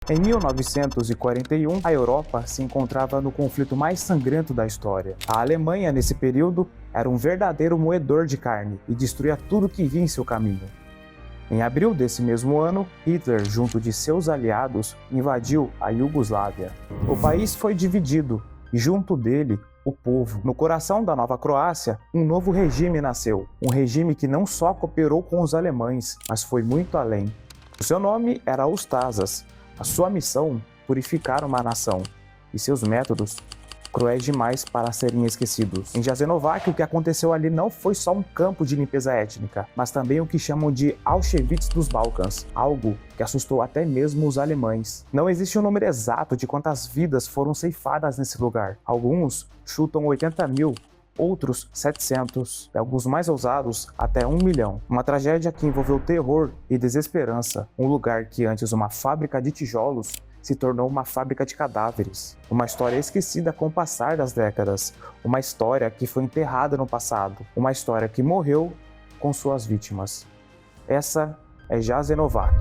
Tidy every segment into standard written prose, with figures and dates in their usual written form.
Em 1941, a Europa se encontrava no conflito mais sangrento da história. A Alemanha, nesse período, era um verdadeiro moedor de carne e destruía tudo que via em seu caminho. Em abril desse mesmo ano, Hitler, junto de seus aliados, invadiu a Iugoslávia. O país foi dividido e, junto dele, o povo. No coração da nova Croácia, um novo regime nasceu. Um regime que não só cooperou com os alemães, mas foi muito além. O seu nome era Ustašas. A sua missão, purificar uma nação, e seus métodos, cruéis demais para serem esquecidos. Em Jasenovac, o que aconteceu ali não foi só um campo de limpeza étnica, mas também o que chamam de Auschwitz dos Balcãs, algo que assustou até mesmo os alemães. Não existe um número exato de quantas vidas foram ceifadas nesse lugar. Alguns chutam 80 mil, outros 700, e alguns mais ousados até 1 milhão. Uma tragédia que envolveu terror e desesperança, um lugar que antes uma fábrica de tijolos se tornou uma fábrica de cadáveres. Uma história esquecida com o passar das décadas, uma história que foi enterrada no passado, uma história que morreu com suas vítimas. Essa é Jasenovac.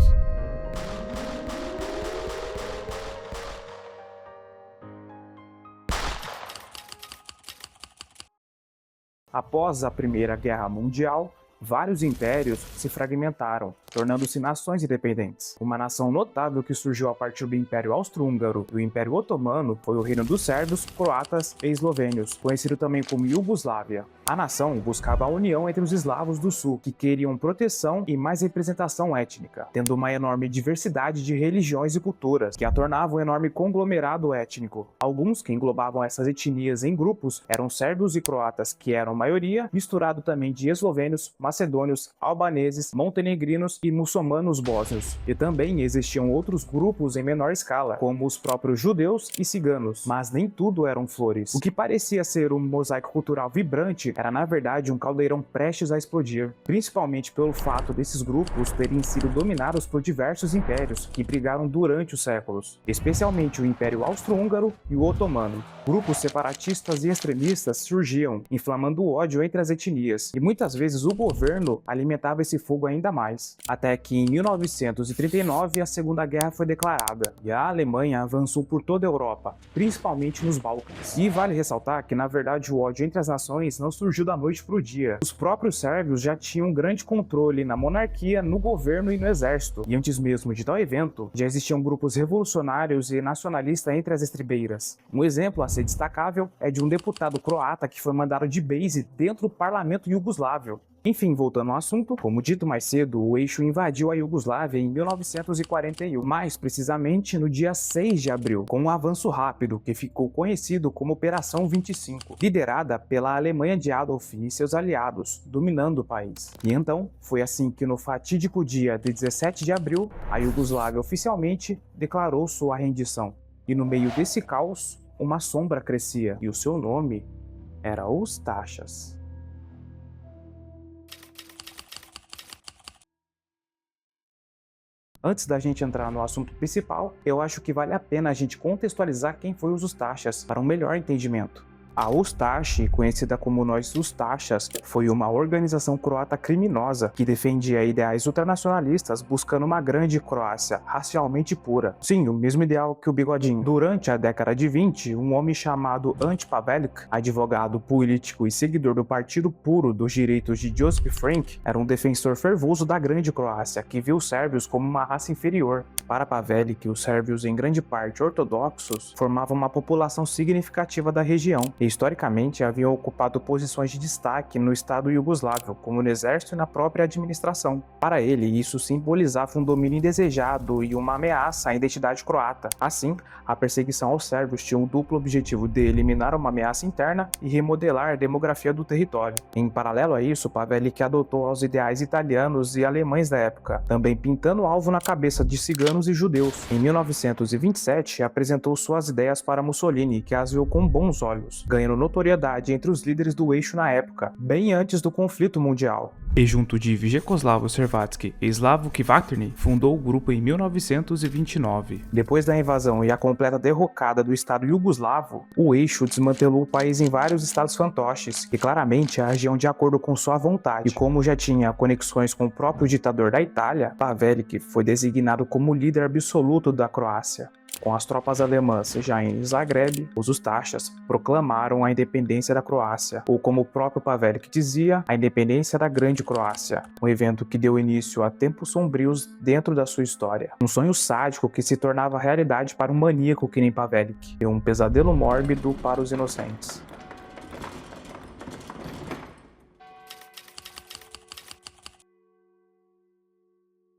Após a Primeira Guerra Mundial, vários impérios se fragmentaram, tornando-se nações independentes. Uma nação notável que surgiu a partir do Império Austro-Húngaro e o Império Otomano foi o Reino dos Sérvios, Croatas e Eslovênios, conhecido também como Iugoslávia. A nação buscava a união entre os eslavos do sul, que queriam proteção e mais representação étnica, tendo uma enorme diversidade de religiões e culturas, que a tornavam um enorme conglomerado étnico. Alguns que englobavam essas etnias em grupos eram sérvios e croatas, que eram maioria, misturado também de eslovênios, macedônios, albaneses, montenegrinos e muçulmanos bósnios. E também existiam outros grupos em menor escala, como os próprios judeus e ciganos. Mas nem tudo eram flores. O que parecia ser um mosaico cultural vibrante era na verdade um caldeirão prestes a explodir, principalmente pelo fato desses grupos terem sido dominados por diversos impérios que brigaram durante os séculos, especialmente o Império Austro-Húngaro e o Otomano. Grupos separatistas e extremistas surgiam, inflamando o ódio entre as etnias, e muitas vezes o governo alimentava esse fogo ainda mais. Até que em 1939 a Segunda Guerra foi declarada, e a Alemanha avançou por toda a Europa, principalmente nos Balcãs. E vale ressaltar que na verdade o ódio entre as nações não surgiu da noite para o dia. Os próprios sérvios já tinham um grande controle na monarquia, no governo e no exército, e antes mesmo de tal evento, já existiam grupos revolucionários e nacionalistas entre as estribeiras. Um exemplo a ser destacável é de um deputado croata que foi mandado de base dentro do parlamento iugoslávio. Enfim, voltando ao assunto, como dito mais cedo, o eixo invadiu a Iugoslávia em 1941, mais precisamente no dia 6 de abril, com um avanço rápido que ficou conhecido como Operação 25, liderada pela Alemanha de Adolf e seus aliados, dominando o país. E então, foi assim que no fatídico dia de 17 de abril, a Iugoslávia oficialmente declarou sua rendição. E no meio desse caos, uma sombra crescia, e o seu nome era Ustašas. Antes da gente entrar no assunto principal, eu acho que vale a pena a gente contextualizar quem foi os Ustašas para um melhor entendimento. A Ustaše, conhecida como nós Ustašas, foi uma organização croata criminosa que defendia ideais ultranacionalistas buscando uma grande Croácia, racialmente pura. Sim, o mesmo ideal que o Bigodinho. Durante a década de 20, um homem chamado Ante Pavelić, advogado político e seguidor do Partido Puro dos Direitos de Josip Frank, era um defensor fervoroso da grande Croácia, que viu os sérvios como uma raça inferior. Para Pavelić, os sérvios, em grande parte ortodoxos, formavam uma população significativa da região, e historicamente haviam ocupado posições de destaque no Estado iugoslávio, como no exército e na própria administração. Para ele, isso simbolizava um domínio indesejado e uma ameaça à identidade croata. Assim, a perseguição aos sérvios tinha um duplo objetivo de eliminar uma ameaça interna e remodelar a demografia do território. Em paralelo a isso, Pavelić adotou os ideais italianos e alemães da época, também pintando alvo na cabeça de ciganos e judeus. Em 1927, apresentou suas ideias para Mussolini, que as viu com bons olhos, ganhando notoriedade entre os líderes do eixo na época, bem antes do conflito mundial. e junto de Vjekoslav Servatsky e Slavo Kvaterny fundou o grupo em 1929. Depois da invasão e a completa derrocada do Estado iugoslavo, o eixo desmantelou o país em vários estados fantoches e claramente agiam de acordo com sua vontade. E como já tinha conexões com o próprio ditador da Itália, Pavelić foi designado como líder absoluto da Croácia. Com as tropas alemãs já em Zagreb, os Ustashas proclamaram a independência da Croácia, ou como o próprio Pavelić dizia, a independência da Grande Croácia, um evento que deu início a tempos sombrios dentro da sua história. Um sonho sádico que se tornava realidade para um maníaco que nem Pavelić, e um pesadelo mórbido para os inocentes.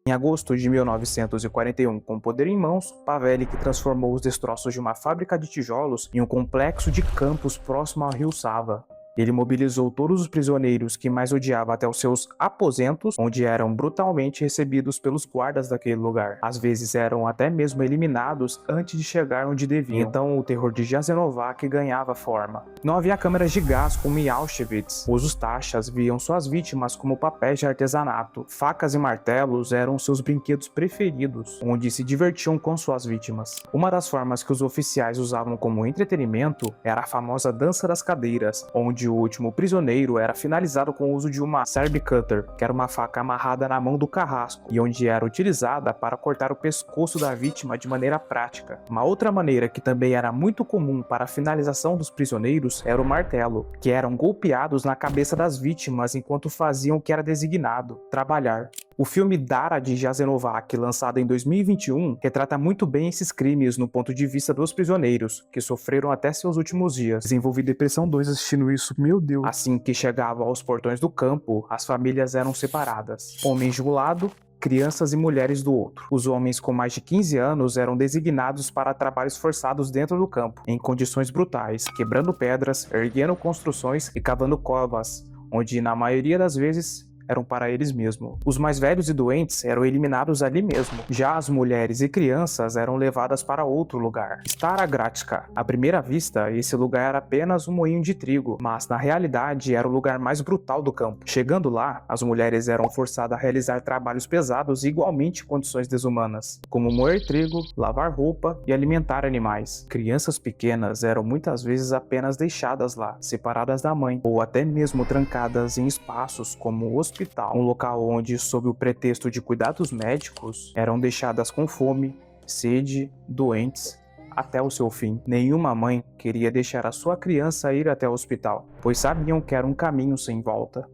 Em agosto de 1941, com poder em mãos, Pavelić transformou os destroços de uma fábrica de tijolos em um complexo de campos próximo ao rio Sava. Ele mobilizou todos os prisioneiros que mais odiava até os seus aposentos, onde eram brutalmente recebidos pelos guardas daquele lugar. Às vezes eram até mesmo eliminados antes de chegar onde deviam. Então o terror de Jasenovac ganhava forma. Não havia câmeras de gás como em Auschwitz. Os Ustashas viam suas vítimas como papéis de artesanato. Facas e martelos eram seus brinquedos preferidos, onde se divertiam com suas vítimas. Uma das formas que os oficiais usavam como entretenimento era a famosa dança das cadeiras, onde o último prisioneiro era finalizado com o uso de uma serb cutter, que era uma faca amarrada na mão do carrasco, e onde era utilizada para cortar o pescoço da vítima de maneira prática. Uma outra maneira que também era muito comum para a finalização dos prisioneiros era o martelo, que eram golpeados na cabeça das vítimas enquanto faziam o que era designado, trabalhar. O filme Dara de Jasenovac, lançado em 2021, retrata muito bem esses crimes no ponto de vista dos prisioneiros, que sofreram até seus últimos dias. Desenvolvi depressão 2 assistindo isso, meu Deus. Assim que chegava aos portões do campo, as famílias eram separadas. Homens de um lado, crianças e mulheres do outro. Os homens com mais de 15 anos eram designados para trabalhos forçados dentro do campo, em condições brutais, quebrando pedras, erguendo construções e cavando covas, onde na maioria das vezes eram para eles mesmos. Os mais velhos e doentes eram eliminados ali mesmo. Já as mulheres e crianças eram levadas para outro lugar. Stara Gradiška. À primeira vista, esse lugar era apenas um moinho de trigo, mas na realidade era o lugar mais brutal do campo. Chegando lá, as mulheres eram forçadas a realizar trabalhos pesados e igualmente condições desumanas, como moer trigo, lavar roupa e alimentar animais. Crianças pequenas eram muitas vezes apenas deixadas lá, separadas da mãe, ou até mesmo trancadas em espaços como o hospital, um local onde, sob o pretexto de cuidados médicos, eram deixadas com fome, sede, doentes, até o seu fim. Nenhuma mãe queria deixar a sua criança ir até o hospital, pois sabiam que era um caminho sem volta.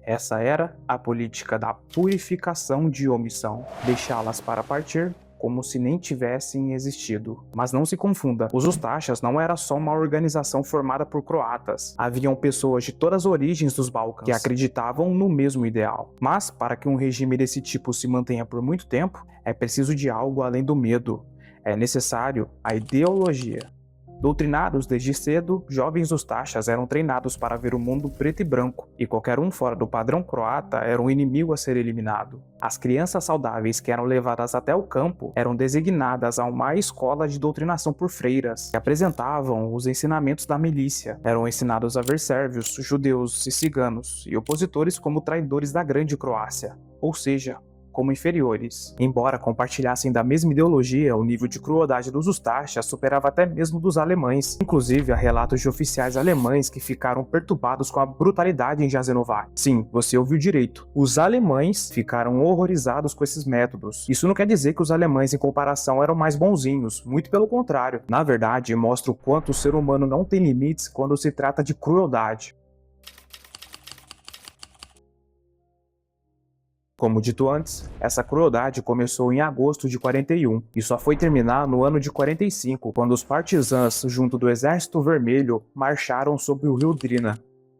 Essa era a política da purificação de omissão, deixá-las para partir como se nem tivessem existido. Mas não se confunda, os Ustashas não era só uma organização formada por croatas. Haviam pessoas de todas as origens dos Balcãs que acreditavam no mesmo ideal. Mas, para que um regime desse tipo se mantenha por muito tempo, é preciso de algo além do medo. É necessário a ideologia. Doutrinados desde cedo, jovens Ustashas eram treinados para ver o mundo preto e branco, e qualquer um fora do padrão croata era um inimigo a ser eliminado. As crianças saudáveis que eram levadas até o campo eram designadas a uma escola de doutrinação por freiras, que apresentavam os ensinamentos da milícia. Eram ensinados a ver sérvios, judeus e ciganos, e opositores como traidores da Grande Croácia, ou seja, como inferiores. Embora compartilhassem da mesma ideologia, o nível de crueldade dos Ustashas superava até mesmo dos alemães. Inclusive, há relatos de oficiais alemães que ficaram perturbados com a brutalidade em Jasenovac. Sim, você ouviu direito. Os alemães ficaram horrorizados com esses métodos. Isso não quer dizer que os alemães, em comparação, eram mais bonzinhos. Muito pelo contrário. Na verdade, mostra o quanto o ser humano não tem limites quando se trata de crueldade. Como dito antes, essa crueldade começou em agosto de 41 e só foi terminar no ano de 45, quando os partisãs, junto do Exército Vermelho, marcharam sobre o rio Drina.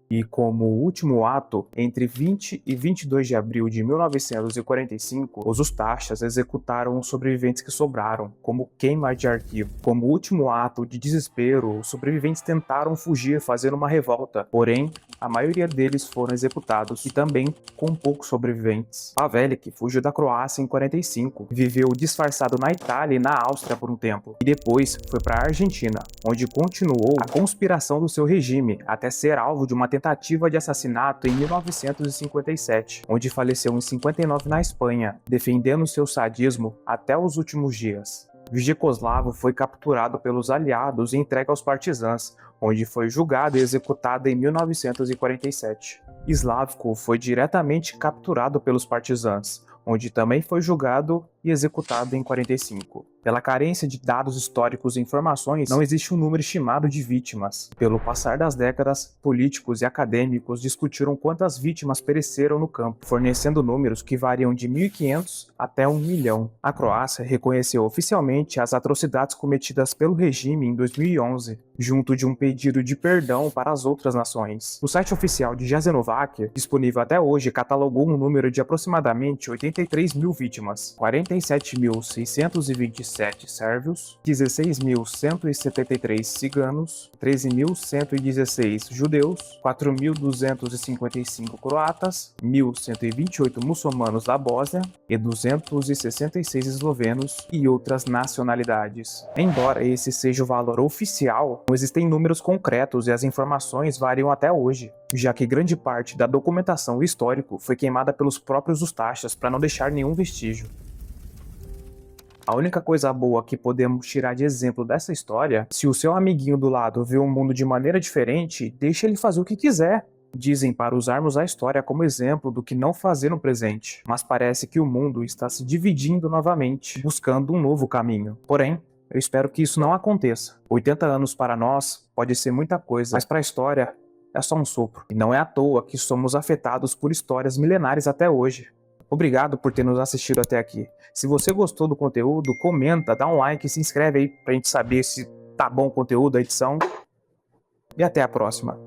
E como último ato, entre 20 e 22 de abril de 1945, os Ustashas executaram os sobreviventes que sobraram, como queima de arquivo. Como último ato de desespero, os sobreviventes tentaram fugir fazendo uma revolta, porém, a maioria deles foram executados, e também com poucos sobreviventes. Pavelić fugiu da Croácia em 45, viveu disfarçado na Itália e na Áustria por um tempo, e depois foi para a Argentina, onde continuou a conspiração do seu regime, até ser alvo de uma tentativa tentativa de assassinato em 1957, onde faleceu em 59 na Espanha, defendendo seu sadismo até os últimos dias. Vygoslavo foi capturado pelos aliados e entregue aos partisãos, onde foi julgado e executado em 1947. Slavko foi diretamente capturado pelos partisãos, onde também foi julgado e executado em 45. Pela carência de dados históricos e informações, não existe um número estimado de vítimas. Pelo passar das décadas, políticos e acadêmicos discutiram quantas vítimas pereceram no campo, fornecendo números que variam de 1.500 até 1 milhão. A Croácia reconheceu oficialmente as atrocidades cometidas pelo regime em 2011, junto de um pedido de perdão para as outras nações. O site oficial de Jasenovac, disponível até hoje, catalogou um número de aproximadamente 83 mil vítimas, 47.627 sérvios, 16.173 ciganos, 13.116 judeus, 4.255 croatas, 1.128 muçulmanos da Bósnia e 266 eslovenos e outras nacionalidades. Embora esse seja o valor oficial, não existem números concretos e as informações variam até hoje, já que grande parte da documentação histórica foi queimada pelos próprios Ustashas para não deixar nenhum vestígio. A única coisa boa que podemos tirar de exemplo dessa história, se o seu amiguinho do lado vê o mundo de maneira diferente, deixa ele fazer o que quiser. Dizem para usarmos a história como exemplo do que não fazer no presente, mas parece que o mundo está se dividindo novamente, buscando um novo caminho. Porém, eu espero que isso não aconteça. 80 anos para nós pode ser muita coisa, mas para a história é só um sopro. E não é à toa que somos afetados por histórias milenares até hoje. Obrigado por ter nos assistido até aqui. Se você gostou do conteúdo, comenta, dá um like e se inscreve aí pra gente saber se tá bom o conteúdo, a edição. E até a próxima.